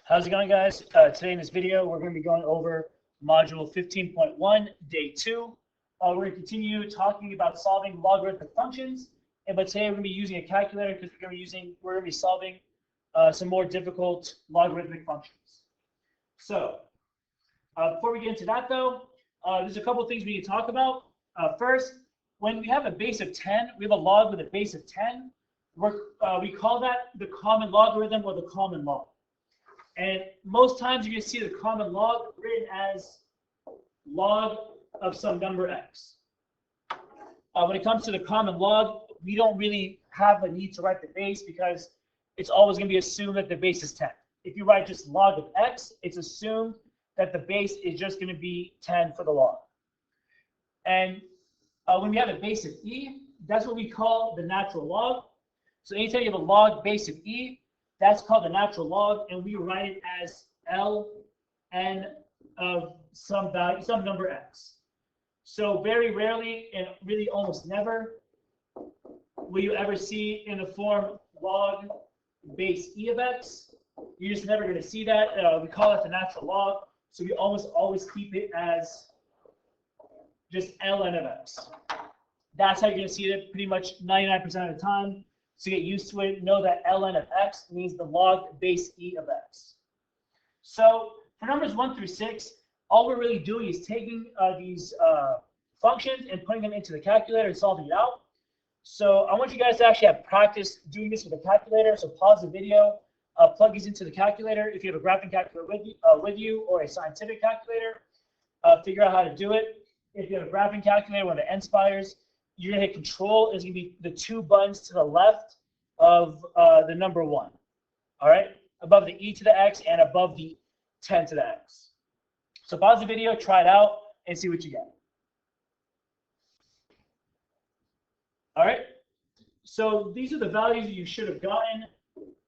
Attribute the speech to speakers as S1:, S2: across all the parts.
S1: How's it going, guys? Today in this video, we're going to be going over module 15.1, day 2. We're going to continue talking about solving logarithmic functions, but today we're going to be using a calculator because we're going to be solving some more difficult logarithmic functions. So, before we get into that, though, there's a couple of things we need to talk about. First, when we have a base of 10, we have a log with a base of 10. We call that the common logarithm or the common log. And most times you're going to see the common log written as log of some number x. When it comes to the common log, we don't really have a need to write the base because it's always going to be assumed that the base is 10. If you write just log of x, it's assumed that the base is just going to be 10 for the log. And when we have a base of e, that's what we call the natural log. So anytime you have a log base of e, that's called the natural log, and we write it as ln of some value, some number x. So very rarely, and really almost never, will you ever see in the form log base e of x. You're just never going to see that. We call it the natural log, so we almost always keep it as just ln of x. That's how you're going to see it pretty much 99% of the time. So get used to it, know that ln of x means the log base e of x. So for numbers 1 through 6, all we're really doing is taking these functions and putting them into the calculator and solving it out. So I want you guys to actually have practice doing this with a calculator. So pause the video, plug these into the calculator. If you have a graphing calculator with you or a scientific calculator, figure out how to do it. If you have a graphing calculator, one of the Nspires, you're going to hit control. It's going to be the 2 buttons to the left of the number 1. All right, above the e to the x and above the 10 to the x. So pause the video, try it out, and see what you get. All right, so these are the values you should have gotten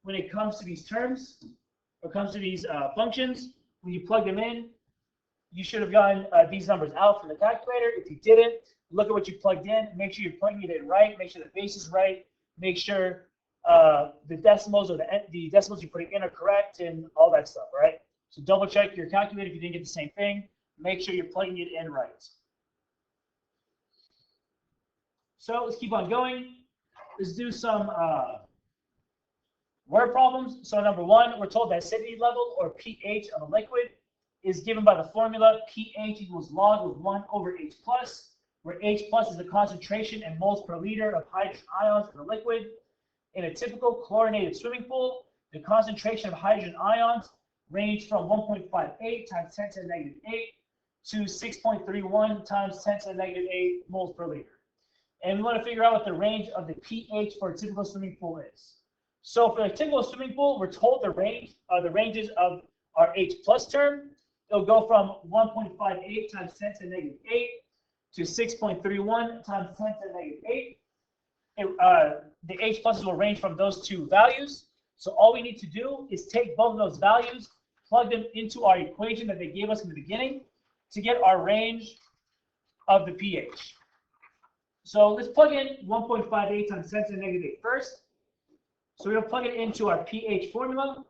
S1: when it comes to these terms, or comes to these functions. When you plug them in, you should have gotten these numbers out from the calculator. If you didn't, look at what you plugged in. Make sure you're plugging it in right. Make sure the base is right. Make sure the decimals or the decimals you're putting in are correct and all that stuff, right? So double check your calculator if you didn't get the same thing. Make sure you're plugging it in right. So let's keep on going. Let's do some word problems. So number 1, we're told that acidity level or pH of a liquid is given by the formula pH equals log of 1 over H plus, where H plus is the concentration in moles per liter of hydrogen ions in the liquid. In a typical chlorinated swimming pool, the concentration of hydrogen ions range from 1.58 times 10 to the negative 8 to 6.31 times 10 to the negative 8 moles per liter. And we want to figure out what the range of the pH for a typical swimming pool is. So for a typical swimming pool, we're told the ranges of our H plus term. It'll go from 1.58 times 10 to the negative 8 to 6.31 times 10 to the negative 8. The H pluses will range from those 2 values. So all we need to do is take both of those values, plug them into our equation that they gave us in the beginning to get our range of the pH. So let's plug in 1.58 times 10 to the negative 8 first. So we'll plug it into our pH formula.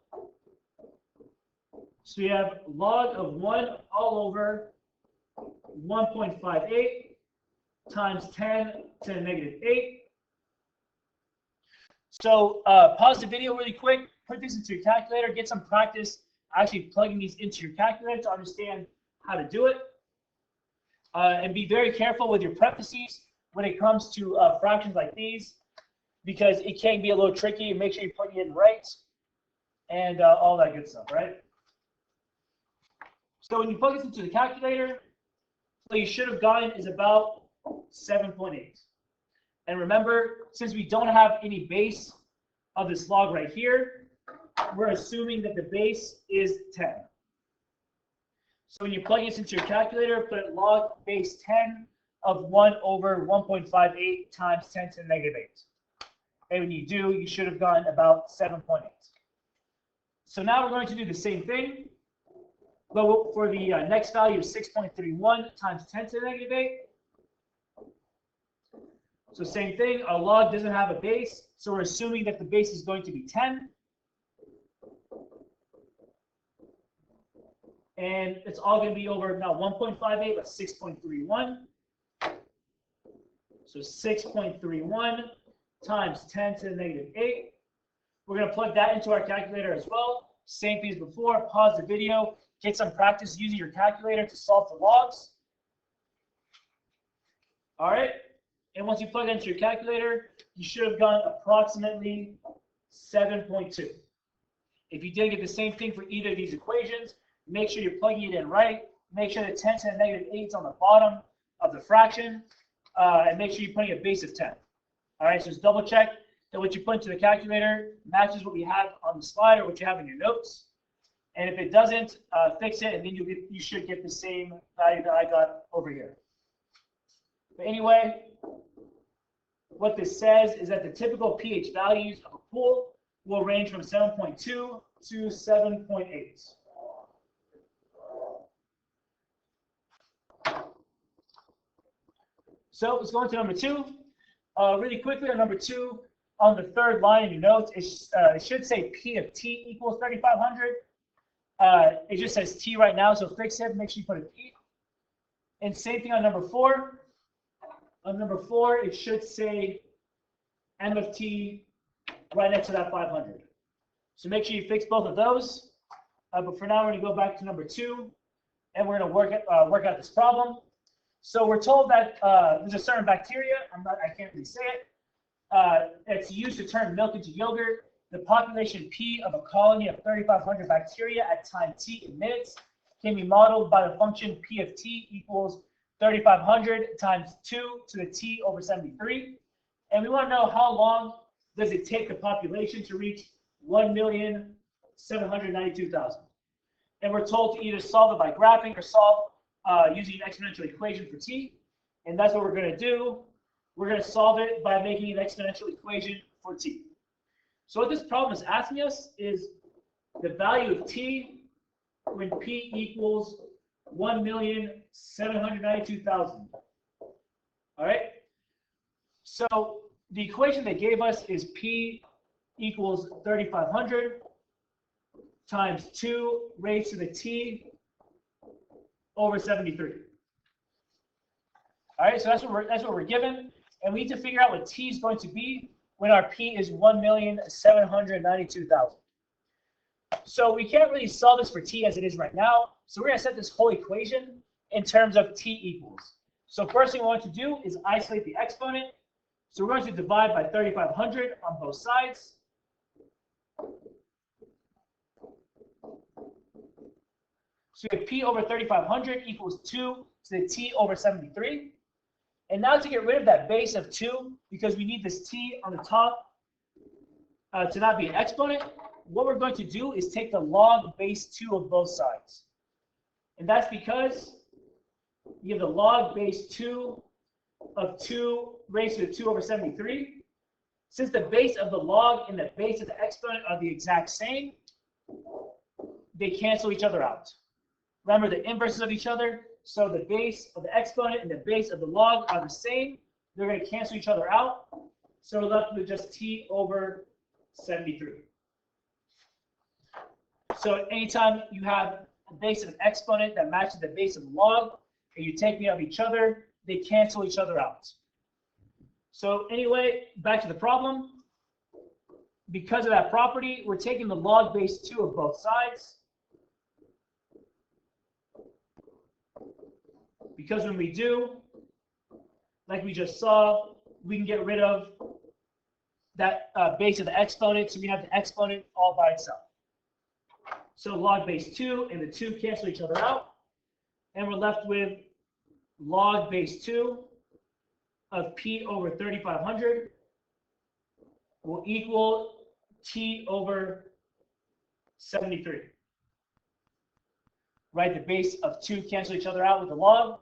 S1: So we have log of 1 all over 1.58 times 10 to the negative 8. So pause the video really quick, put this into your calculator, get some practice actually plugging these into your calculator to understand how to do it. And be very careful with your parentheses when it comes to fractions like these, because it can be a little tricky. Make sure you plug it in right and all that good stuff, right? So when you plug this into the calculator, what you should have gotten is about 7.8. And remember, since we don't have any base of this log right here, we're assuming that the base is 10. So when you plug this into your calculator, put log base 10 of 1 over 1.58 times 10 to the negative 8. And when you do, you should have gotten about 7.8. So now we're going to do the same thing. But for the next value of 6.31 times 10 to the negative 8. So same thing, our log doesn't have a base, so we're assuming that the base is going to be 10. And it's all going to be over not 1.58, but 6.31. So 6.31 times 10 to the negative 8. We're going to plug that into our calculator as well. Same thing as before. Pause the video. Get some practice using your calculator to solve the logs. All right. And once you plug it into your calculator, you should have gotten approximately 7.2. If you did get the same thing for either of these equations, make sure you're plugging it in right. Make sure that 10 to the negative 8 is on the bottom of the fraction. And make sure you're putting a base of 10. All right, so just double check that what you put into the calculator matches what we have on the slide or what you have in your notes. And if it doesn't, fix it, and then you should get the same value that I got over here. But anyway, what this says is that the typical pH values of a pool will range from 7.2 to 7.8. So let's go into number 2. Really quickly on number 2, on the third line in your notes, it should say P of T equals 3,500. It just says T right now, so fix it. Make sure you put a P. And same thing on number 4. On number 4, it should say M of T right next to that 500. So make sure you fix both of those. But for now, we're going to go back to number 2, and we're going to work out this problem. So we're told that there's a certain bacteria. I can't really say it. It's used to turn milk into yogurt. The population P of a colony of 3,500 bacteria at time t in minutes can be modeled by the function P of T equals 3,500 times 2 to the t over 73. And we want to know how long does it take the population to reach 1,792,000. And we're told to either solve it by graphing or solve using an exponential equation for t. And that's what we're going to do. We're going to solve it by making an exponential equation for t. So what this problem is asking us is the value of t when p equals 1,792,000. All right. So the equation they gave us is p equals 3,500 times 2 raised to the t over 73. All right, so that's what we're given, and we need to figure out what t is going to be when our p is 1,792,000. So we can't really solve this for t as it is right now. So we're going to set this whole equation in terms of t equals. So first thing we want to do is isolate the exponent. So we're going to divide by 3,500 on both sides. So we have p over 3,500 equals 2 to the t over 73. And now to get rid of that base of 2, because we need this t on the top to not be an exponent, what we're going to do is take the log base 2 of both sides. And that's because you have the log base 2 of 2 raised to the 2 over 73. Since the base of the log and the base of the exponent are the exact same, they cancel each other out. Remember the inverses of each other, so the base of the exponent and the base of the log are the same. They're going to cancel each other out. So we're left with just t over 73. So anytime you have a base of an exponent that matches the base of the log, and you take them out of each other, they cancel each other out. So anyway, back to the problem. Because of that property, we're taking the log base 2 of both sides. Because when we do, like we just saw, we can get rid of that base of the exponent, so we have the exponent all by itself. So log base 2 and the 2 cancel each other out, and we're left with log base 2 of p over 3,500 will equal t over 73. Right, the base of 2 cancel each other out with the log.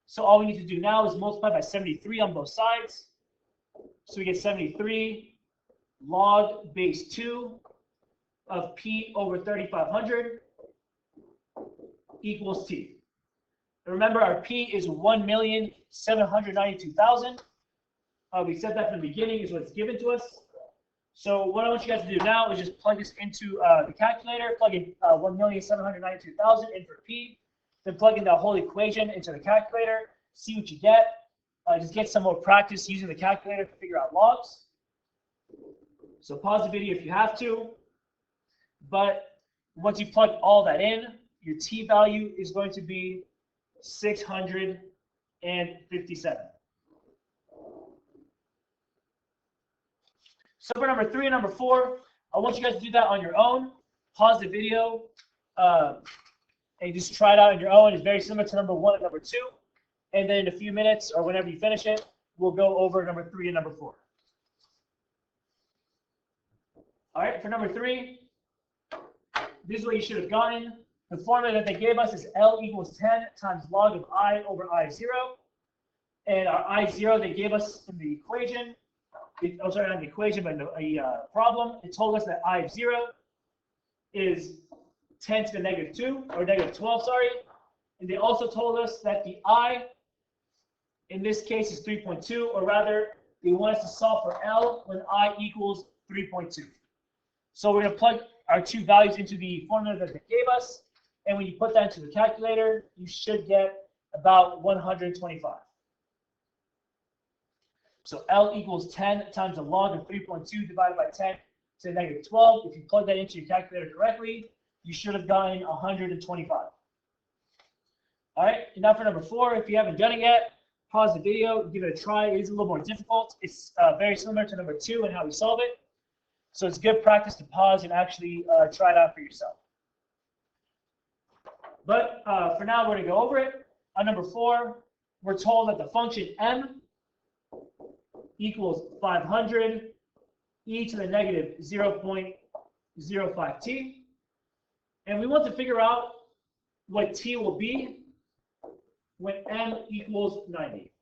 S1: So all we need to do now is multiply by 73 on both sides. So we get 73 log base 2 of p over 3,500 equals t. And remember, our p is 1,792,000. We said that from the beginning is what's given to us. So what I want you guys to do now is just plug this into the calculator, plug in 1,792,000 in for P, then plug in that whole equation into the calculator, see what you get. Just get some more practice using the calculator to figure out logs. So pause the video if you have to. But once you plug all that in, your T value is going to be 657. So for number 3 and number 4, I want you guys to do that on your own. Pause the video and just try it out on your own. It's very similar to number 1 and number 2. And then in a few minutes or whenever you finish it, we'll go over number 3 and number 4. All right, for number 3, this is what you should have gotten. The formula that they gave us is L equals 10 times log of I over I0. And our I0 they gave us in the equation, sorry, not the equation, but a problem. It told us that I0 is 10 to the negative 2, or negative 12, sorry. And they also told us that the I, in this case, is 3.2, or rather, they want us to solve for L when I equals 3.2. So we're going to plug our 2 values into the formula that they gave us, and when you put that into the calculator, you should get about 125. So L equals 10 times the log of 3.2 divided by 10 to the negative 12. If you plug that into your calculator correctly, you should have gotten 125. All right, and now for number 4, if you haven't done it yet, pause the video, give it a try. It is a little more difficult. It's very similar to number 2 and how we solve it. So it's good practice to pause and actually try it out for yourself. But for now, we're going to go over it. On number 4, we're told that the function m equals 500 e to the negative 0.05t. And we want to figure out what t will be when m equals 90.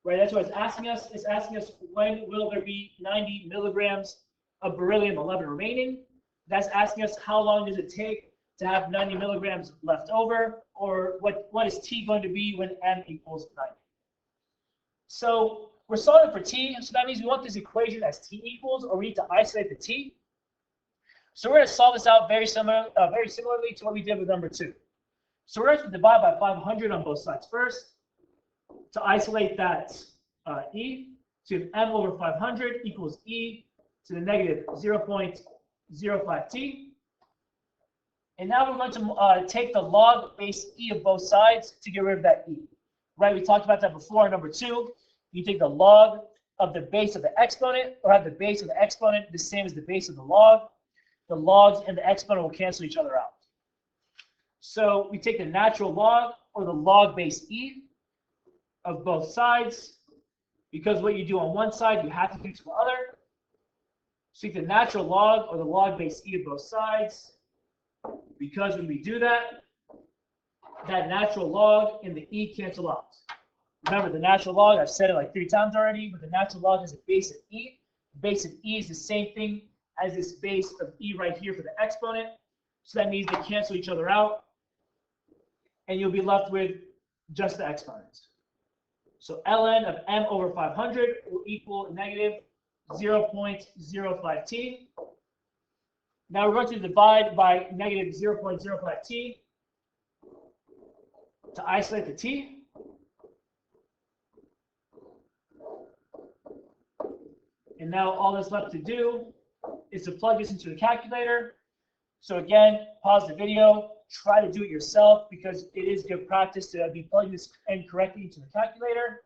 S1: Right, that's what it's asking us. It's asking us when will there be 90 milligrams of beryllium-11 remaining. That's asking us how long does it take to have 90 milligrams left over, or what is t going to be when m equals 90. So we're solving for t, so that means we want this equation as t equals, or we need to isolate the t. So we're going to solve this out very similarly to what we did with number 2. So we're going to divide by 500 on both sides first to isolate that e. So if m over 500 equals e to the negative 0.05t. And now we're going to take the log base e of both sides to get rid of that e. Right, we talked about that before in number 2. You take the log of the base of the exponent, or have the base of the exponent the same as the base of the log. The logs and the exponent will cancel each other out. So we take the natural log, or the log base e, of both sides, because what you do on one side, you have to do to the other. So take the natural log, or the log base e of both sides, because when we do that, that natural log and the e cancel out. Remember, the natural log, I've said it like 3 times already, but the natural log is a base of e. The base of e is the same thing as this base of e right here for the exponent. So that means they cancel each other out, and you'll be left with just the exponents. So ln of m over 500 will equal negative 0.05t. Now we're going to divide by negative 0.05t to isolate the t. And now all that's left to do is to plug this into the calculator. So again, pause the video, try to do it yourself, because it is good practice to be plugging this in correctly into the calculator.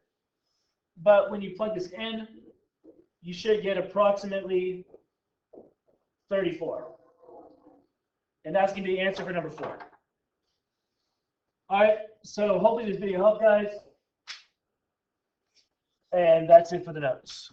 S1: But when you plug this in, you should get approximately 34. And that's going to be the answer for number 4. All right, so hopefully this video helped, guys. And that's it for the notes.